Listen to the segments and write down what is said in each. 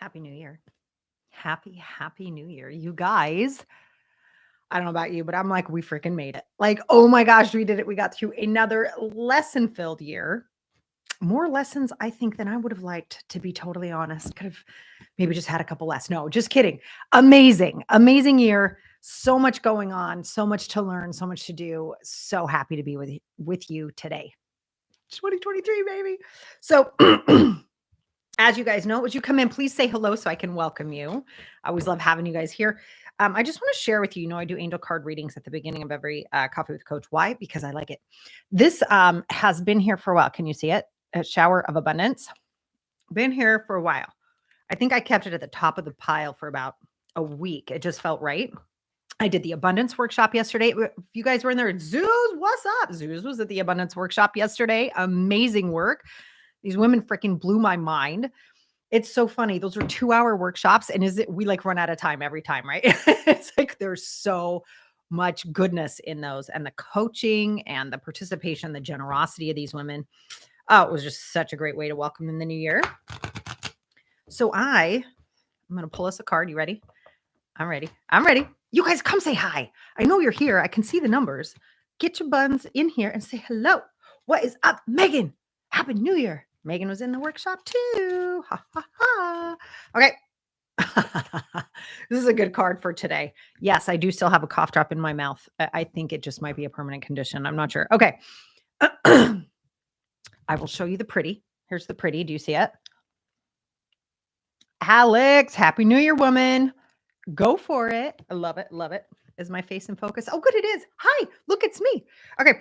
Happy New Year. Happy New Year. You guys, I don't know about you, but I'm like, we freaking made it. Like, oh my gosh, we did it. We got through another lesson filled year. More lessons, I think, than I would have liked, to be totally honest. Could have maybe just had a couple less. No, just kidding. Amazing year. So much going on, so much to learn, so much to do. So happy to be with you today. 2023, baby. So as you guys know, as you come in, please say hello so I can welcome you. I always love having you guys here. I just want to share with you, I do angel card readings at the beginning of every Coffee with Coach. Why? Because I like it. This has been here for a while. Can you see it? A shower of abundance. Been here for a while. I think I kept it at the top of the pile for about a week. It just felt right. I did the abundance workshop yesterday. If you guys were in there, Zeus, what's up? Zeus was at the abundance workshop yesterday. Amazing work. These women freaking blew my mind. It's so funny. Those are 2-hour workshops. And we like run out of time every time, right? It's like there's so much goodness in those, and the coaching and the participation, the generosity of these women. Oh, it was just such a great way to welcome them in the new year. So I'm going to pull us a card. You ready? I'm ready. You guys come say hi. I know you're here. I can see the numbers. Get your buns in here and say hello. What is up, Megan? Happy New Year. Megan was in the workshop too. Ha, ha, ha. Okay. This is a good card for today. Yes, I do still have a cough drop in my mouth. I think it just might be a permanent condition. I'm not sure. Okay. I will show you the pretty. Here's the pretty. Do you see it? Alex, Happy New Year, woman. Go for it. I love it. Love it. Is my face in focus? Oh, good. It is. Hi, look, it's me. Okay.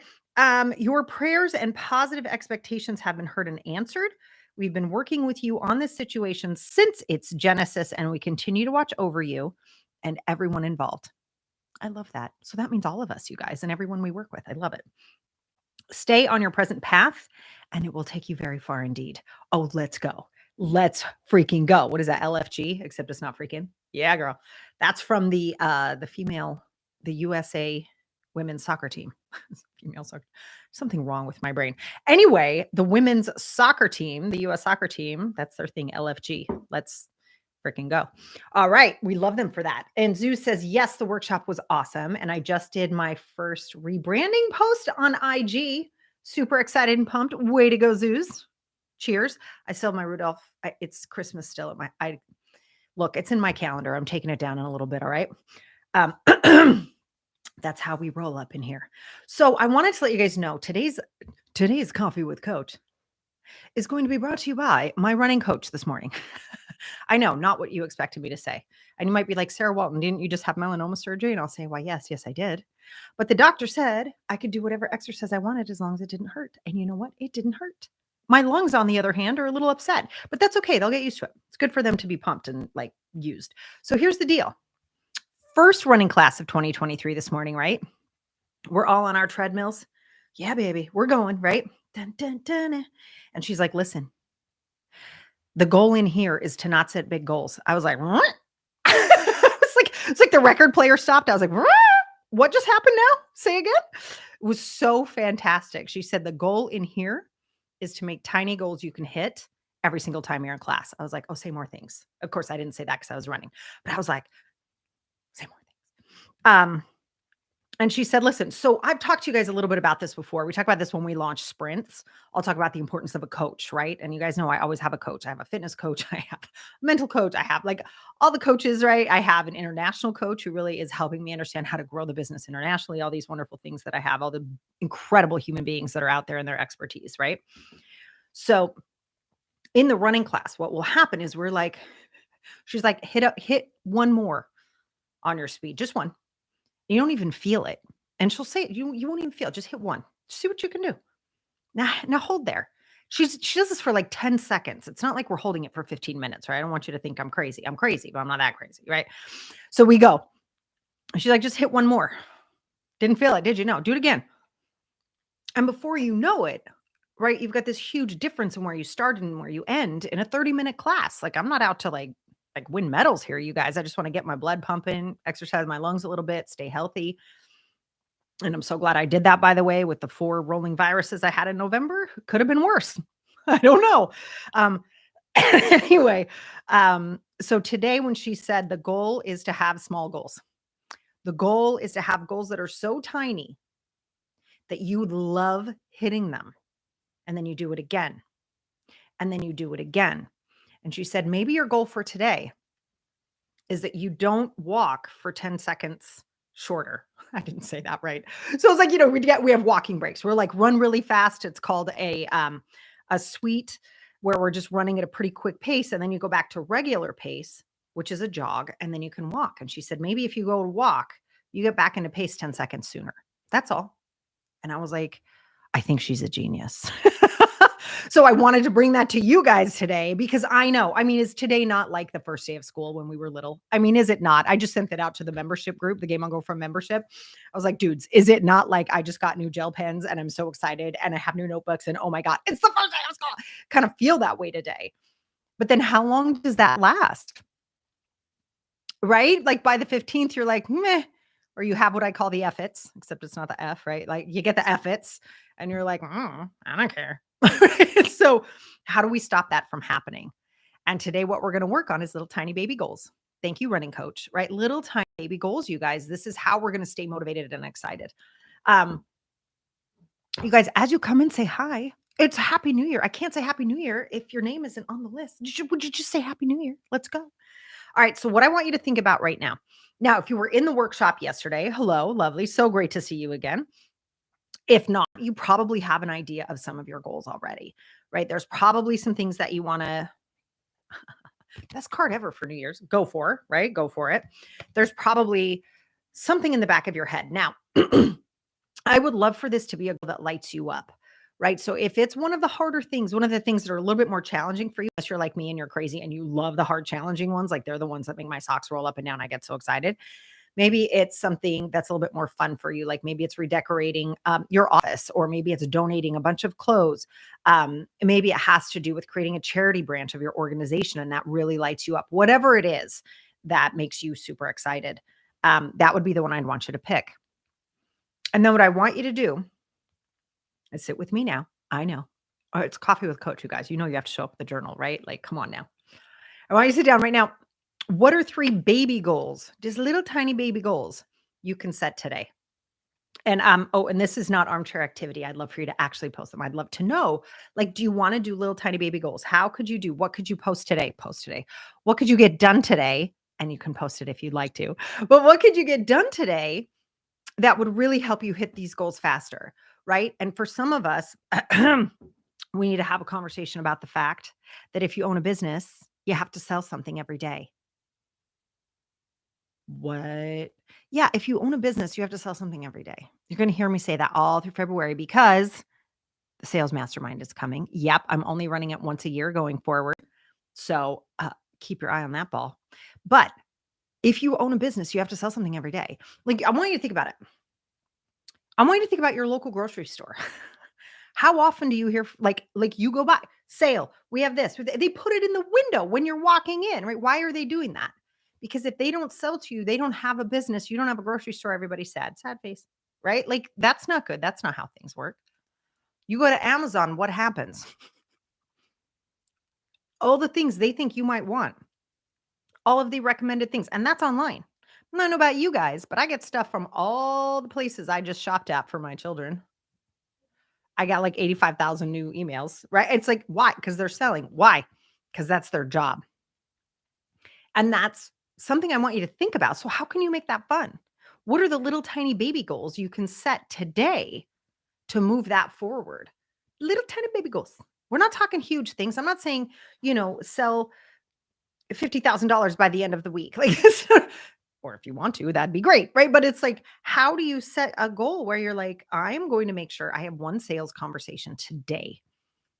Your prayers and positive expectations have been heard and answered. We've been working with you on this situation since its genesis, and we continue to watch over you and everyone involved. I love that. So that means all of us, you guys, and everyone we work with. I love it. Stay on your present path, and it will take you very far indeed. Oh, let's go. Let's freaking go. What is that? LFG, except it's not freaking. Yeah, girl. That's from the USA women's soccer team. Female soccer. Something wrong with my brain. Anyway, the women's soccer team, the US soccer team, that's their thing, LFG. Let's freaking go. All right. We love them for that. And Zeus says, yes, the workshop was awesome. And I just did my first rebranding post on IG. Super excited and pumped. Way to go, Zeus. Cheers. I still have my Rudolph. It's Christmas still at my, look, it's in my calendar. I'm taking it down in a little bit. All right. That's how we roll up in here. So I wanted to let you guys know today's Coffee with Coach is going to be brought to you by my running coach this morning. I know, not what you expected me to say. And you might be like, Sarah Walton, didn't you just have melanoma surgery? And I'll say, why, yes, I did. But the doctor said I could do whatever exercise I wanted as long as it didn't hurt. And you know what? It didn't hurt. My lungs, on the other hand, are a little upset, but that's okay. They'll get used to it. It's good for them to be pumped and like used. So here's the deal. First running class of 2023 this morning, right? We're all on our treadmills. Yeah, baby, we're going, right? Dun, dun, dun. And she's like, listen, the goal in here is to not set big goals. I was like, what? it's like the record player stopped. I was like, what just happened now? Say again. It was so fantastic. She said the goal in here is to make tiny goals you can hit every single time you're in class. I was like, oh, say more things. Of course, I didn't say that because I was running, but I was like, say more things. And she said, listen, so I've talked to you guys a little bit about this before. We talked about this when we launched sprints. I'll talk about the importance of a coach, right? And you guys know I always have a coach. I have a fitness coach. I have a mental coach. I have like all the coaches, right? I have an international coach who really is helping me understand how to grow the business internationally, all these wonderful things that I have, all the incredible human beings that are out there and their expertise, right? So in the running class, what will happen is she's like, hit one more on your speed, just one. You don't even feel it. And she'll say, you won't even feel it. Just hit one. See what you can do. Now hold there. She does this for like 10 seconds. It's not like we're holding it for 15 minutes, right? I don't want you to think I'm crazy. I'm crazy, but I'm not that crazy, right? So we go. She's like, just hit one more. Didn't feel it, did you? No, do it again. And before you know it, right, you've got this huge difference in where you started and where you end in a 30-minute class. Like I'm not out to like win medals here, you guys. I just want to get my blood pumping, exercise my lungs a little bit, stay healthy. And I'm so glad I did that, by the way, with the 4 rolling viruses I had in November. Could have been worse. I don't know. Anyway, So today, when she said the goal is to have small goals, the goal is to have goals that are so tiny that you love hitting them. And then you do it again. And then you do it again. And she said, maybe your goal for today is that you don't walk for 10 seconds shorter. I didn't say that right. So it's like, we have walking breaks. We're like run really fast. It's called a sweet, where we're just running at a pretty quick pace. And then you go back to regular pace, which is a jog, and then you can walk. And she said, maybe if you go to walk, you get back into pace 10 seconds sooner. That's all. And I was like, I think she's a genius. So I wanted to bring that to you guys today because I know, I mean, is today not like the first day of school when we were little? I mean, is it not? I just sent that out to the membership group, the Game on Go from membership. I was like, dudes, is it not like I just got new gel pens and I'm so excited and I have new notebooks and oh my God, it's the first day of school. Kind of feel that way today. But then how long does that last? Right? Like by the 15th, you're like, meh. Or you have what I call the F-its, except it's not the F, right? Like you get the F-its and you're like, I don't care. So how do we stop that from happening? And today, what we're going to work on is little tiny baby goals. Thank you, running coach, right? Little tiny baby goals, you guys. This is how we're going to stay motivated and excited. You guys, as you come and say hi, it's Happy New Year. I can't say Happy New Year if your name isn't on the list. Would you just say Happy New Year? Let's go. All right. So what I want you to think about right now. Now, if you were in the workshop yesterday, hello, lovely. So great to see you again. If not, you probably have an idea of some of your goals already, right? There's probably some things that you want to, best card ever for New Year's, go for, right? Go for it. There's probably something in the back of your head. Now, I would love for this to be a goal that lights you up, right? So if it's one of the harder things, one of the things that are a little bit more challenging for you, unless you're like me and you're crazy and you love the hard, challenging ones, like they're the ones that make my socks roll up and down. I get so excited. Maybe it's something that's a little bit more fun for you. Like maybe it's redecorating your office, or maybe it's donating a bunch of clothes. Maybe it has to do with creating a charity branch of your organization, and that really lights you up. Whatever it is that makes you super excited, that would be the one I'd want you to pick. And then what I want you to do is sit with me now. I know. Oh, it's coffee with coach, you guys. You know you have to show up with the journal, right? Like, come on now. I want you to sit down right now. What are 3 baby goals, just little tiny baby goals you can set today? And and this is not armchair activity. I'd love for you to actually post them. I'd love to know, like, do you want to do little tiny baby goals? How could you do? What could you post today? Post today. What could you get done today? And you can post it if you'd like to. But what could you get done today that would really help you hit these goals faster, right? And for some of us, we need to have a conversation about the fact that if you own a business, you have to sell something every day. What? Yeah, if you own a business, you have to sell something every day. You're going to hear me say that all through February because the sales mastermind is coming. Yep, I'm only running it once a year going forward. So keep your eye on that ball. But if you own a business, you have to sell something every day. Like, I want you to think about it. I want you to think about your local grocery store. How often do you hear like you go by sale? We have this. They put it in the window when you're walking in, right? Why are they doing that? Because if they don't sell to you, they don't have a business. You don't have a grocery store. Everybody's sad, sad face, right? Like that's not good. That's not how things work. You go to Amazon, what happens? All the things they think you might want, all of the recommended things, and that's online. I don't know about you guys, but I get stuff from all the places I just shopped at for my children. I got like 85,000 new emails, right? It's like, why? Because they're selling. Why? Because that's their job. And that's something I want you to think about. So, how can you make that fun? What are the little tiny baby goals you can set today to move that forward? Little tiny baby goals. We're not talking huge things. I'm not saying, sell $50,000 by the end of the week. Like, or if you want to, that'd be great, right? But it's like, how do you set a goal where you're like, I'm going to make sure I have one sales conversation today?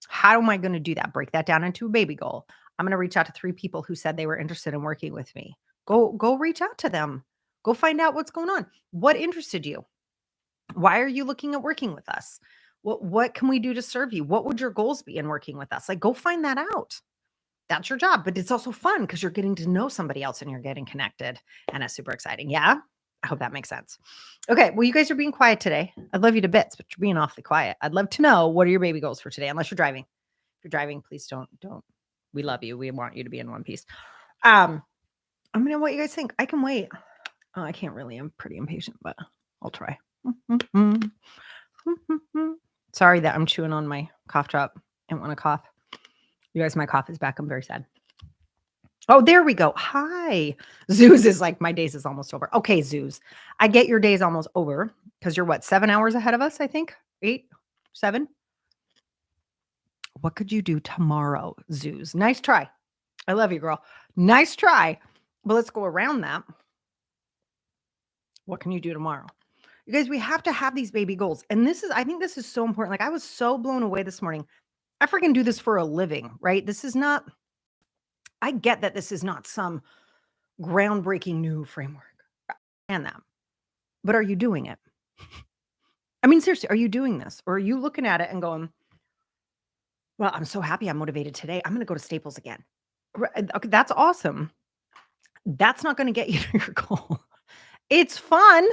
How am I going to do that? Break that down into a baby goal. I'm going to reach out to 3 people who said they were interested in working with me. Go reach out to them. Go find out what's going on. What interested you? Why are you looking at working with us? What can we do to serve you? What would your goals be in working with us? Like, go find that out. That's your job, but it's also fun because you're getting to know somebody else and you're getting connected, and it's super exciting. Yeah. I hope that makes sense. Okay. Well, you guys are being quiet today. I love you to bits, but you're being awfully quiet. I'd love to know, what are your baby goals for today? Unless you're driving. If you're driving, please don't. We love you. We want you to be in one piece. Um, I'm gonna what you guys think. I can wait. Oh, I can't really. I'm pretty impatient, but I'll try. Sorry that I'm chewing on my cough drop. I don't want to cough. You guys, my cough is back. I'm very sad. Oh, there we go. Hi. Zeus is like, my days is almost over. Okay, Zeus. I get your day's almost over because you're what, 7 hours ahead of us, I think? 8, 7? What could you do tomorrow, Zeus? Nice try. I love you, girl. Nice try. But let's go around that. What can you do tomorrow? You guys, we have to have these baby goals. And I think this is so important. Like, I was so blown away this morning. I freaking do this for a living, right? I get that this is not some groundbreaking new framework. And that. But are you doing it? I mean, seriously, are you doing this? Or are you looking at it and going, well, I'm so happy I'm motivated today. I'm going to go to Staples again. Okay, that's awesome. That's not going to get you to your goal. It's fun.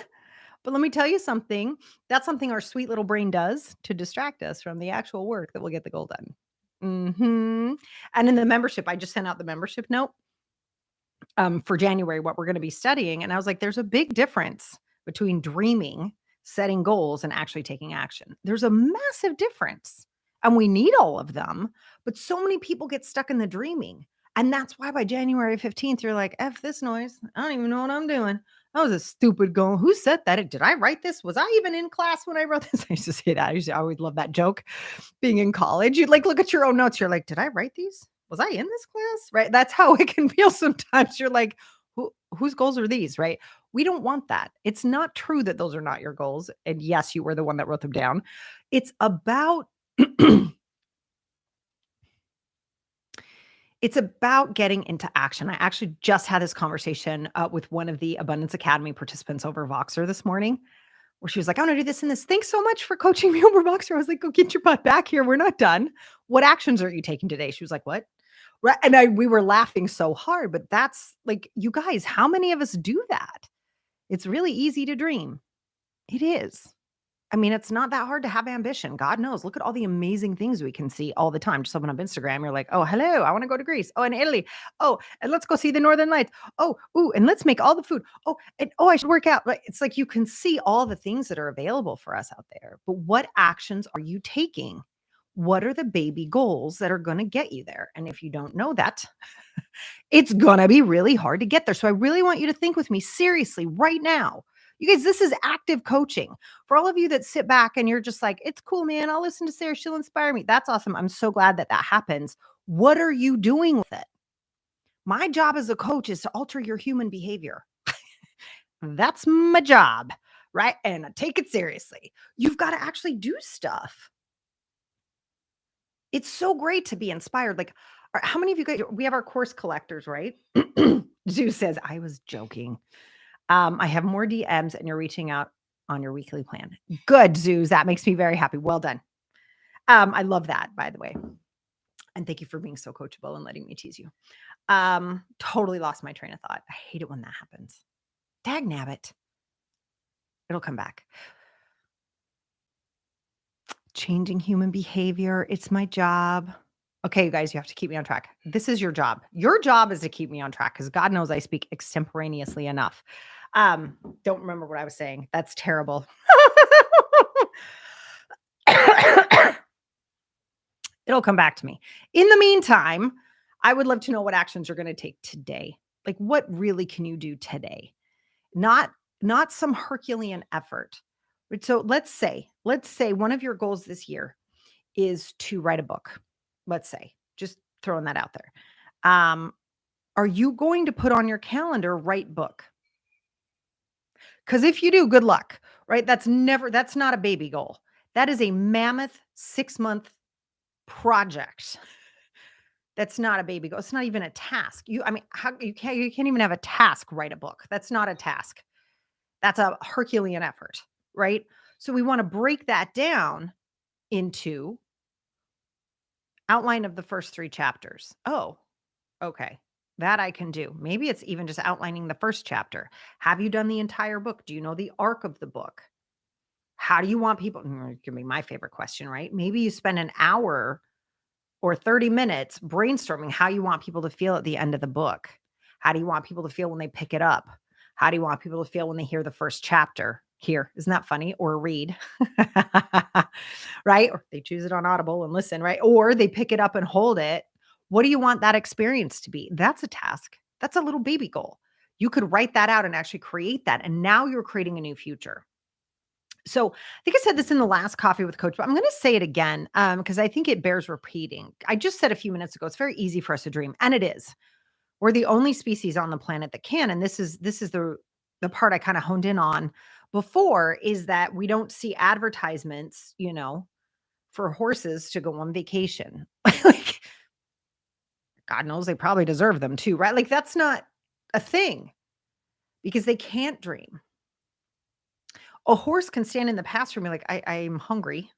But let me tell you something. That's something our sweet little brain does to distract us from the actual work that will get the goal done. And in the membership, I just sent out the membership note for January, what we're going to be studying. And I was like, there's a big difference between dreaming, setting goals, and actually taking action. There's a massive difference. And we need all of them. But so many people get stuck in the dreaming. And that's why by January 15th, you're like, F this noise. I don't even know what I'm doing. That was a stupid goal. Who said that? Did I write this? Was I even in class when I wrote this? I used to say that. I always love that joke. Being in college, you'd like look at your own notes. You're like, did I write these? Was I in this class? Right? That's how it can feel sometimes. You're like, whose goals are these? Right? We don't want that. It's not true that those are not your goals. And yes, you were the one that wrote them down. It's about it's about getting into action. I actually just had this conversation with one of the Abundance Academy participants over Voxer this morning, where she was like, I want to do this and this. Thanks so much for coaching me over Voxer. I was like, go get your butt back here. We're not done. What actions are you taking today? She was like, what? Right. And we were laughing so hard, but that's like, you guys, how many of us do that? It's really easy to dream. It is. I mean, it's not that hard to have ambition. God knows. Look at all the amazing things we can see all the time. Just open up Instagram. You're like, oh, hello, I want to go to Greece. Oh, and Italy. Oh, and let's go see the Northern Lights. Oh, ooh, and let's make all the food. Oh, and I should work out. Like, it's like you can see all the things that are available for us out there. But what actions are you taking? What are the baby goals that are going to get you there? And if you don't know that, it's going to be really hard to get there. So I really want you to think with me seriously right now. You guys, this is active coaching. For all of you that sit back and you're just like, it's cool, man. I'll listen to Sarah. She'll inspire me. That's awesome. I'm so glad that happens. What are you doing with it? My job as a coach is to alter your human behavior. That's my job, right? And I take it seriously. You've got to actually do stuff. It's so great to be inspired. Like, how many of you guys, we have our course collectors, right? Zeus says, I was joking. I have more DMs and you're reaching out on your weekly plan. Good, Zeus. That makes me very happy. Well done. I love that, by the way. And thank you for being so coachable and letting me tease you. Totally lost my train of thought. I hate it when that happens. Dag nabbit. It'll come back. Changing human behavior. It's my job. Okay, you guys, you have to keep me on track. This is your job. Your job is to keep me on track because God knows I speak extemporaneously enough. Don't remember what I was saying. That's terrible. It'll come back to me. In the meantime, I would love to know what actions you're going to take today. Like, what really can you do today? Not some Herculean effort. So let's say one of your goals this year is to write a book. Let's say, just throwing that out there. Are you going to put on your calendar, write book? Because if you do, good luck, right? That's not a baby goal. That is a mammoth 6-month project. That's not a baby goal. It's not even a task. You can't even have a task, write a book. That's not a task. That's a Herculean effort, right? So we want to break that down into outline of the first 3 chapters. Oh, okay. That I can do. Maybe it's even just outlining the first chapter. Have you done the entire book? Do you know the arc of the book? How do you want people? It can be my favorite question, right? Maybe you spend an hour or 30 minutes brainstorming how you want people to feel at the end of the book. How do you want people to feel when they pick it up? How do you want people to feel when they hear the first chapter? Here, isn't that funny? Or read, right? Or they choose it on Audible and listen, right? Or they pick it up and hold it. What do you want that experience to be? That's a task. That's a little baby goal. You could write that out and actually create that. And now you're creating a new future. So I think I said this in the last coffee with coach, but I'm going to say it again because I think it bears repeating. I just said a few minutes ago, it's very easy for us to dream, and it is. We're the only species on the planet that can, and this is the part I kind of honed in on before is that we don't see advertisements, for horses to go on vacation. Like God knows they probably deserve them too, right? Like that's not a thing because they can't dream. A horse can stand in the pasture and be like, I'm hungry.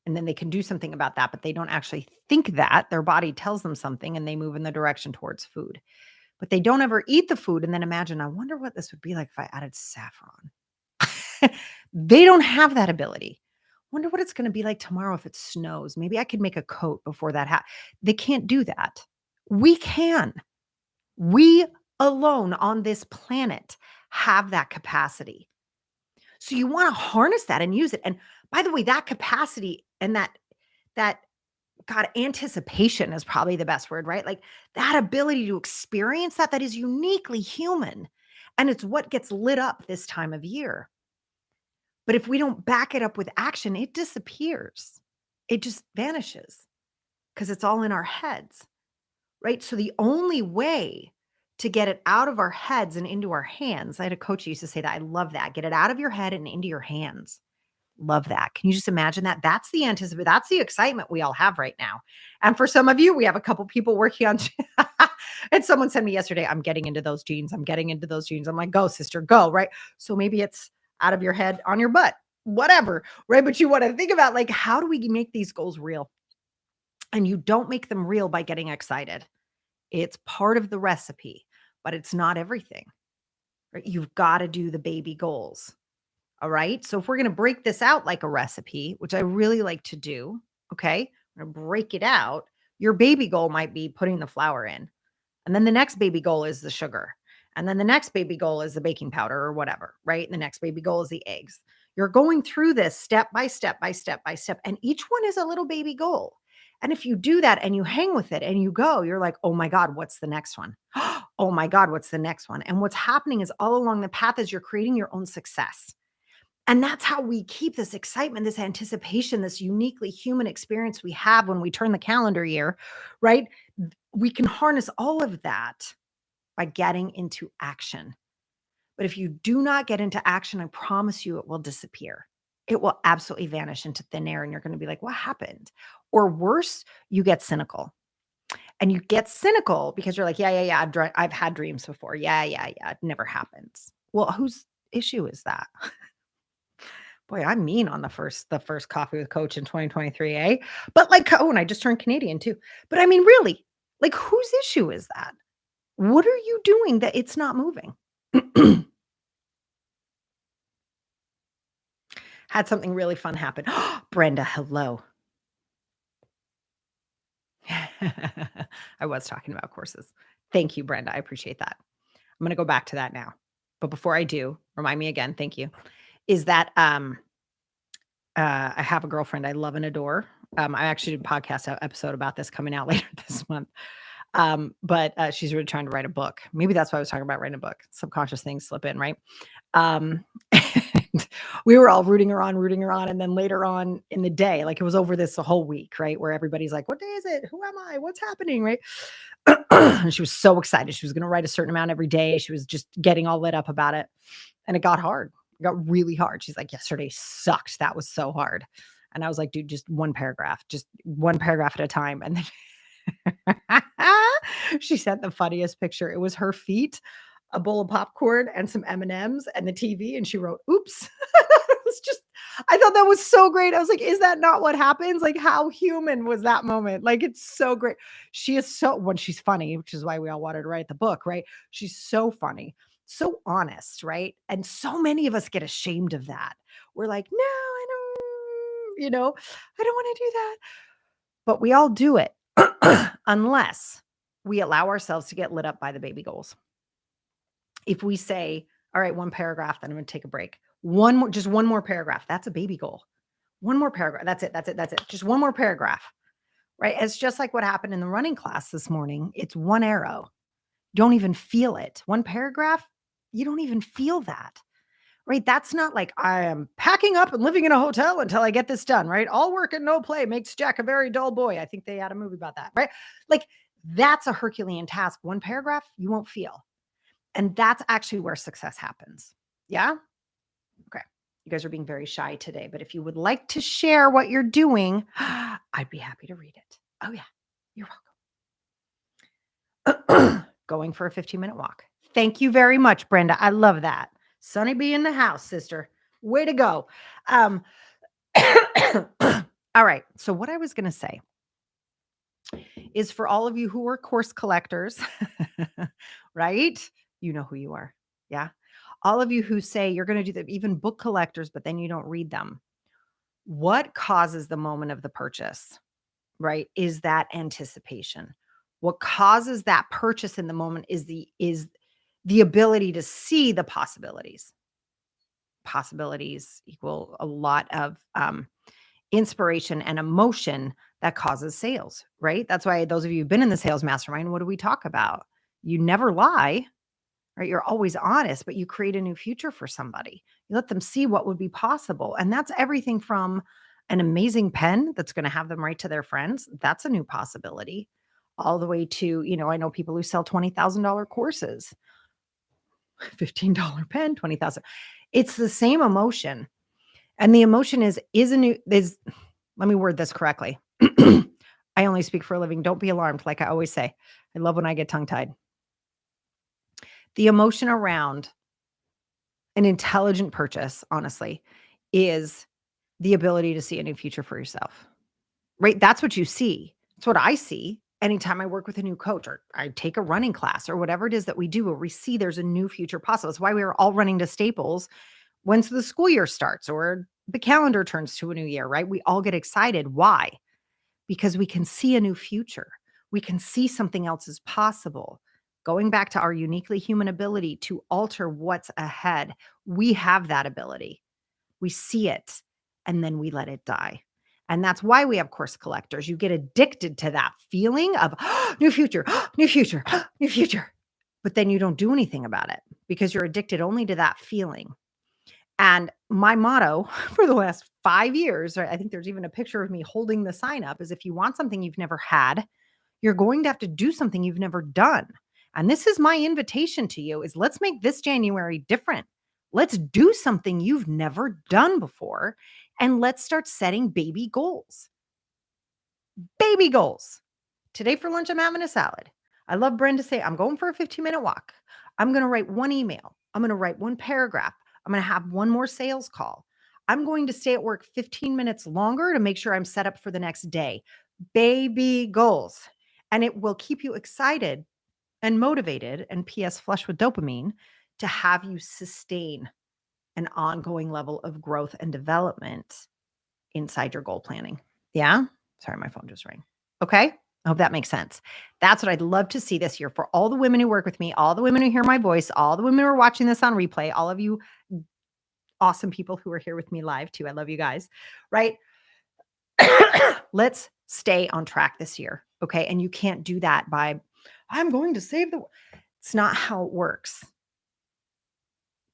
And then they can do something about that, but they don't actually think that. Their body tells them something and they move in the direction towards food. But they don't ever eat the food and then imagine, I wonder what this would be like if I added saffron. They don't have that ability. Wonder what it's going to be like tomorrow if it snows. Maybe I could make a coat before that happens. They can't do that. We can. We alone on this planet have that capacity. So you want to harness that and use it. And by the way, that capacity and that God, anticipation is probably the best word, right? Like that ability to experience that is uniquely human. And it's what gets lit up this time of year. But if we don't back it up with action, it disappears. It just vanishes because it's all in our heads, right? So the only way to get it out of our heads and into our hands, I had a coach who used to say that. I love that. Get it out of your head and into your hands. Love that. Can you just imagine that? That's the anticipation. That's the excitement we all have right now. And for some of you, we have a couple people working on, and someone said me yesterday, I'm getting into those jeans. I'm getting into those jeans. I'm like, go, sister, go. Right. So maybe it's out of your head, on your butt, whatever. Right. But you want to think about like, how do we make these goals real? And you don't make them real by getting excited. It's part of the recipe, but it's not everything. Right. You've got to do the baby goals. All right. So if we're going to break this out like a recipe, which I really like to do, okay, I'm going to break it out. Your baby goal might be putting the flour in. And then the next baby goal is the sugar. And then the next baby goal is the baking powder or whatever, right? And the next baby goal is the eggs. You're going through this step by step by step by step. And each one is a little baby goal. And if you do that and you hang with it and you go, you're like, oh my God, what's the next one? Oh my God, what's the next one? And what's happening is all along the path is you're creating your own success. And that's how we keep this excitement, this anticipation, this uniquely human experience we have when we turn the calendar year, right? We can harness all of that by getting into action. But if you do not get into action, I promise you it will disappear. It will absolutely vanish into thin air and you're going to be like, what happened? Or worse, you get cynical. And you get cynical because you're like, yeah. I've had dreams before. Yeah. It never happens. Well, whose issue is that? Boy, I'm mean on the first coffee with coach in 2023, eh? But like, oh, and I just turned Canadian too. But I mean, really, like, whose issue is that? What are you doing that it's not moving? Had something really fun happen. Brenda, hello. I was talking about courses. Thank you, Brenda. I appreciate that. I'm going to go back to that now. But before I do, remind me again, thank you. Is that I have a girlfriend I love and adore. I actually did a podcast episode about this coming out later this month. But she's really trying to write a book. Maybe that's why I was talking about writing a book. Subconscious things slip in, right? And we were all rooting her on. And then later on in the day, like it was over this whole week, right? Where everybody's like, what day is it? Who am I? What's happening? Right. And she was so excited. She was going to write a certain amount every day. She was just getting all lit up about it. And it got hard. It got really hard. She's like, yesterday sucked. That was so hard. And I was like, dude, just one paragraph at a time. And then she sent the funniest picture. It was her feet, a bowl of popcorn and some M&Ms and the TV. And she wrote, oops. It was just, I thought that was so great. I was like, is that not what happens? Like how human was that moment? Like, it's so great. She is so, when she's funny, which is why we all wanted to write the book, right? She's so funny, so honest, right? And so many of us get ashamed of that. We're like, no, I don't want to do that. But we all do it unless we allow ourselves to get lit up by the baby goals. If we say, all right, one paragraph, then I'm going to take a break. Just one more paragraph. That's a baby goal. One more paragraph. That's it. That's it. That's it. Just one more paragraph, right? It's just like what happened in the running class this morning. It's one arrow. Don't even feel it. One paragraph, you don't even feel that, right? That's not like I am packing up and living in a hotel until I get this done, right? All work and no play makes Jack a very dull boy. I think they had a movie about that, right? Like that's a Herculean task. One paragraph, you won't feel. And that's actually where success happens. Yeah. Okay. You guys are being very shy today, but if you would like to share what you're doing, I'd be happy to read it. Oh, yeah. You're welcome. Going for a 15-minute walk. Thank you very much, Brenda. I love that. Sunny B in the house, sister. Way to go. All right. So, what I was going to say is for all of you who are course collectors, right? You know who you are. Yeah. All of you who say you're going to do that, even book collectors, but then you don't read them. What causes the moment of the purchase, right? Is that anticipation. What causes that purchase in the moment is the ability to see the possibilities. Possibilities equal a lot of inspiration and emotion that causes sales, right? That's why those of you who've been in the sales mastermind, what do we talk about? You never lie, right? You're always honest, but you create a new future for somebody. You let them see what would be possible. And that's everything from an amazing pen that's going to have them write to their friends. That's a new possibility. All the way to, I know people who sell $20,000 courses, $15 pen, 20,000. It's the same emotion. And the emotion is let me word this correctly. I only speak for a living. Don't be alarmed. Like I always say, I love when I get tongue tied. The emotion around an intelligent purchase, honestly, is the ability to see a new future for yourself, right? That's what you see. It's what I see anytime I work with a new coach or I take a running class or whatever it is that we do, where we see there's a new future possible. It's why we are all running to Staples once the school year starts or the calendar turns to a new year, right? We all get excited. Why? Because we can see a new future. We can see something else is possible. Going back to our uniquely human ability to alter what's ahead, we have that ability. We see it and then we let it die. And that's why we have course collectors. You get addicted to that feeling of new future, new future, new future. But then you don't do anything about it because you're addicted only to that feeling. And my motto for the last 5 years, right, I think there's even a picture of me holding the sign up, is if you want something you've never had, you're going to have to do something you've never done. And this is my invitation to you is let's make this January different. Let's do something you've never done before and let's start setting baby goals. Baby goals. Today for lunch, I'm having a salad. I love Brenda say, I'm going for a 15-minute walk. I'm going to write one email. I'm going to write one paragraph. I'm going to have one more sales call. I'm going to stay at work 15 minutes longer to make sure I'm set up for the next day. Baby goals. And it will keep you excited and motivated and PS flush with dopamine to have you sustain an ongoing level of growth and development inside your goal planning. Yeah. Sorry, my phone just rang. Okay. I hope that makes sense. That's what I'd love to see this year for all the women who work with me, all the women who hear my voice, all the women who are watching this on replay, all of you awesome people who are here with me live too. I love you guys, right? Let's stay on track this year. Okay. And you can't do that by, I'm going to save the, it's not how it works.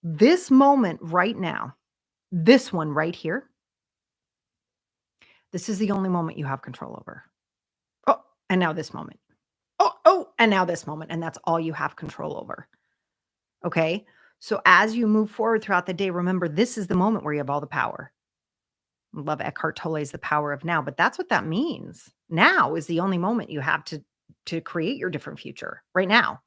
This moment right now, this one right here, this is the only moment you have control over. Oh, and now this moment. Oh, and now this moment. And that's all you have control over. Okay. So as you move forward throughout the day, remember this is the moment where you have all the power. I love Eckhart Tolle's The Power of Now, but that's what that means. Now is the only moment you have to create your different future right now.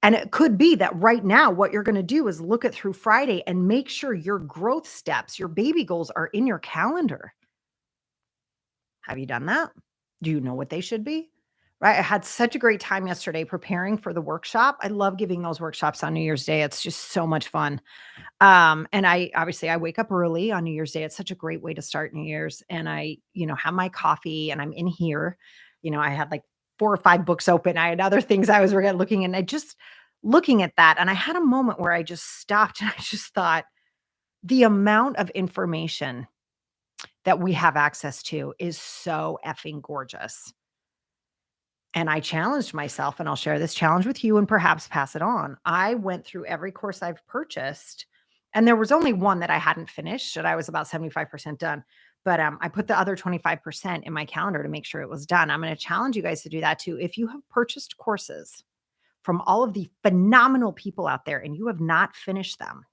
And it could be that right now, what you're going to do is look at through Friday and make sure your growth steps, your baby goals are in your calendar. Have you done that? Do you know what they should be? Right. I had such a great time yesterday preparing for the workshop. I love giving those workshops on New Year's Day. It's just so much fun. And I wake up early on New Year's Day. It's such a great way to start New Year's. And I, have my coffee and I'm in here. I had like 4 or 5 books open. I had other things I was looking, and I just looking at that, and I had a moment where I just stopped and I just thought, the amount of information that we have access to is so effing gorgeous. And I challenged myself, and I'll share this challenge with you and perhaps pass it on. I went through every course I've purchased, and there was only one that I hadn't finished, and I was about 75% done. But I put the other 25% in my calendar to make sure it was done. I'm going to challenge you guys to do that too. If you have purchased courses from all of the phenomenal people out there and you have not finished them,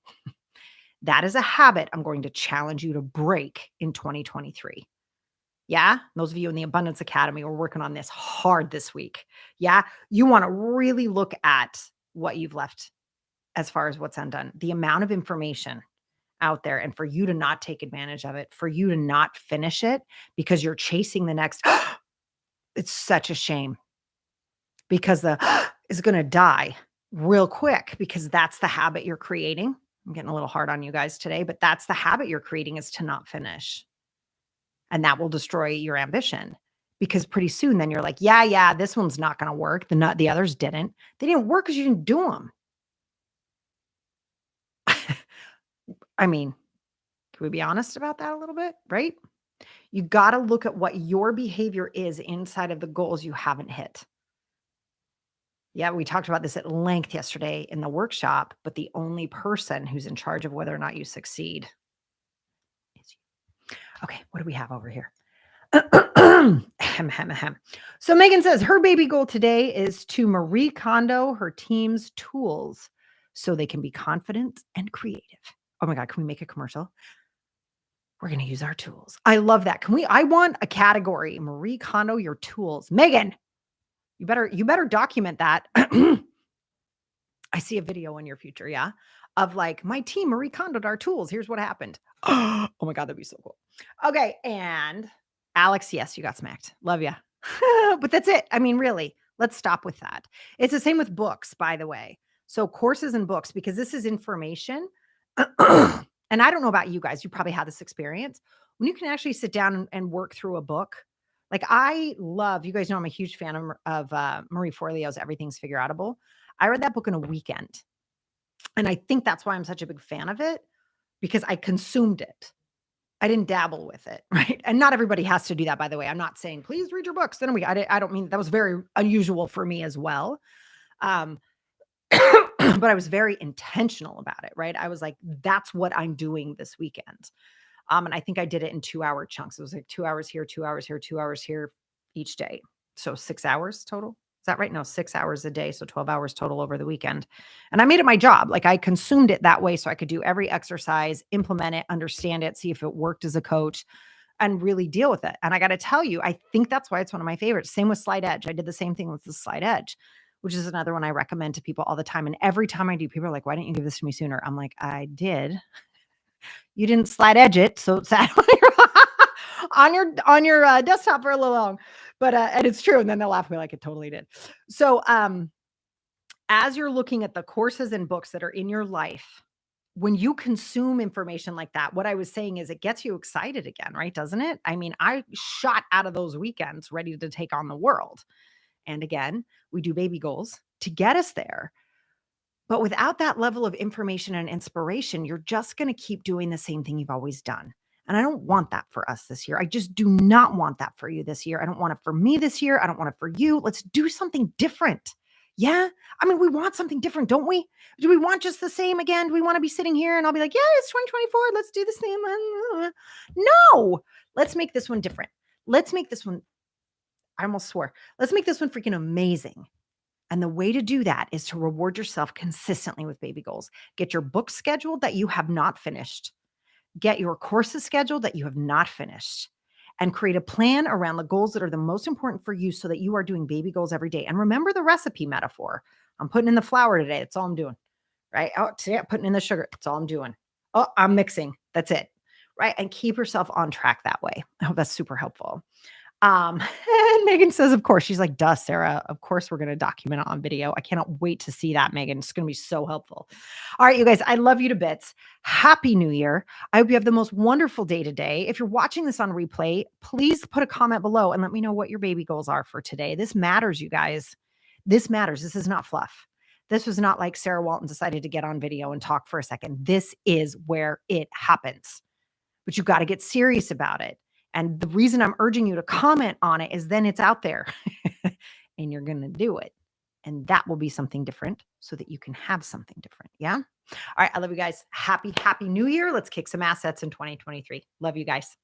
that is a habit I'm going to challenge you to break in 2023. Yeah. Those of you in the Abundance Academy are working on this hard this week. Yeah. You want to really look at what you've left as far as what's undone, the amount of information out there, and for you to not take advantage of it, for you to not finish it because you're chasing the next. It's such a shame because the is going to die real quick because that's the habit you're creating. I'm getting a little hard on you guys today, but that's the habit you're creating, is to not finish. And that will destroy your ambition, because pretty soon then you're like, yeah, this one's not going to work. The others didn't. They didn't work because you didn't do them. I mean, can we be honest about that a little bit, right? You got to look at what your behavior is inside of the goals you haven't hit. Yeah, we talked about this at length yesterday in the workshop, but the only person who's in charge of whether or not you succeed is you. Okay, what do we have over here? Hem, hem, hem. So Megan says her baby goal today is to Marie Kondo her team's tools so they can be confident and creative. Oh my God, can we make a commercial? We're going to use our tools. I love that. I want a category, Marie Kondo your tools. Megan, you better document that. I see a video in your future, yeah, of like, my team Marie Kondoed our tools. Here's what happened. Oh my God, that'd be so cool. Okay, and Alex, yes, you got smacked. Love ya. But that's it. I mean, really, let's stop with that. It's the same with books, by the way. So courses and books, because this is information. And I don't know about you guys. You probably had this experience when you can actually sit down and work through a book. Like, I love, you guys know I'm a huge fan of Marie Forleo's Everything's Figureoutable. I read that book in a weekend. And I think that's why I'm such a big fan of it, because I consumed it. I didn't dabble with it, right? And not everybody has to do that, by the way. I'm not saying, please read your books. Then I don't mean, that was very unusual for me as well. But I was very intentional about it, right? I was like, that's what I'm doing this weekend. And I think I did it in 2-hour chunks. It was like 2 hours here, 2 hours here, 2 hours here each day. So 6 hours total. Is that right? No, 6 hours a day. So 12 hours total over the weekend. And I made it my job. Like, I consumed it that way so I could do every exercise, implement it, understand it, see if it worked as a coach, and really deal with it. And I got to tell you, I think that's why it's one of my favorites. Same with Slide Edge. I did the same thing with the Slide Edge, which is another one I recommend to people all the time. And every time I do, people are like, why didn't you give this to me sooner? I'm like, I did. You didn't Slide Edge it, so it's sat on your desktop for a little long. But and it's true. And then they'll laugh at me like it totally did. So as you're looking at the courses and books that are in your life, when you consume information like that, what I was saying is it gets you excited again, right? Doesn't it? I mean, I shot out of those weekends ready to take on the world. And again, we do baby goals to get us there. But without that level of information and inspiration, you're just going to keep doing the same thing you've always done. And I don't want that for us this year. I just do not want that for you this year. I don't want it for me this year. I don't want it for you. Let's do something different. Yeah. I mean, we want something different, don't we? Do we want just the same again? Do we want to be sitting here and I'll be like, yeah, it's 2024. Let's do the same. No, let's make this one different. Let's make this one, I almost swore, let's make this one freaking amazing. And the way to do that is to reward yourself consistently with baby goals. Get your books scheduled that you have not finished. Get your courses scheduled that you have not finished. And create a plan around the goals that are the most important for you so that you are doing baby goals every day. And remember the recipe metaphor. I'm putting in the flour today. That's all I'm doing. Right? Oh, today I'm putting in the sugar. That's all I'm doing. Oh, I'm mixing. That's it. Right? And keep yourself on track that way. I hope that's super helpful. And Megan says, of course. She's like, duh, Sarah. Of course, we're going to document it on video. I cannot wait to see that, Megan. It's going to be so helpful. All right, you guys, I love you to bits. Happy New Year. I hope you have the most wonderful day today. If you're watching this on replay, please put a comment below and let me know what your baby goals are for today. This matters, you guys. This matters. This is not fluff. This was not like Sarah Walton decided to get on video and talk for a second. This is where it happens. But you got to get serious about it. And the reason I'm urging you to comment on it is then it's out there and you're going to do it. And that will be something different so that you can have something different. Yeah. All right. I love you guys. Happy New Year. Let's kick some assets in 2023. Love you guys.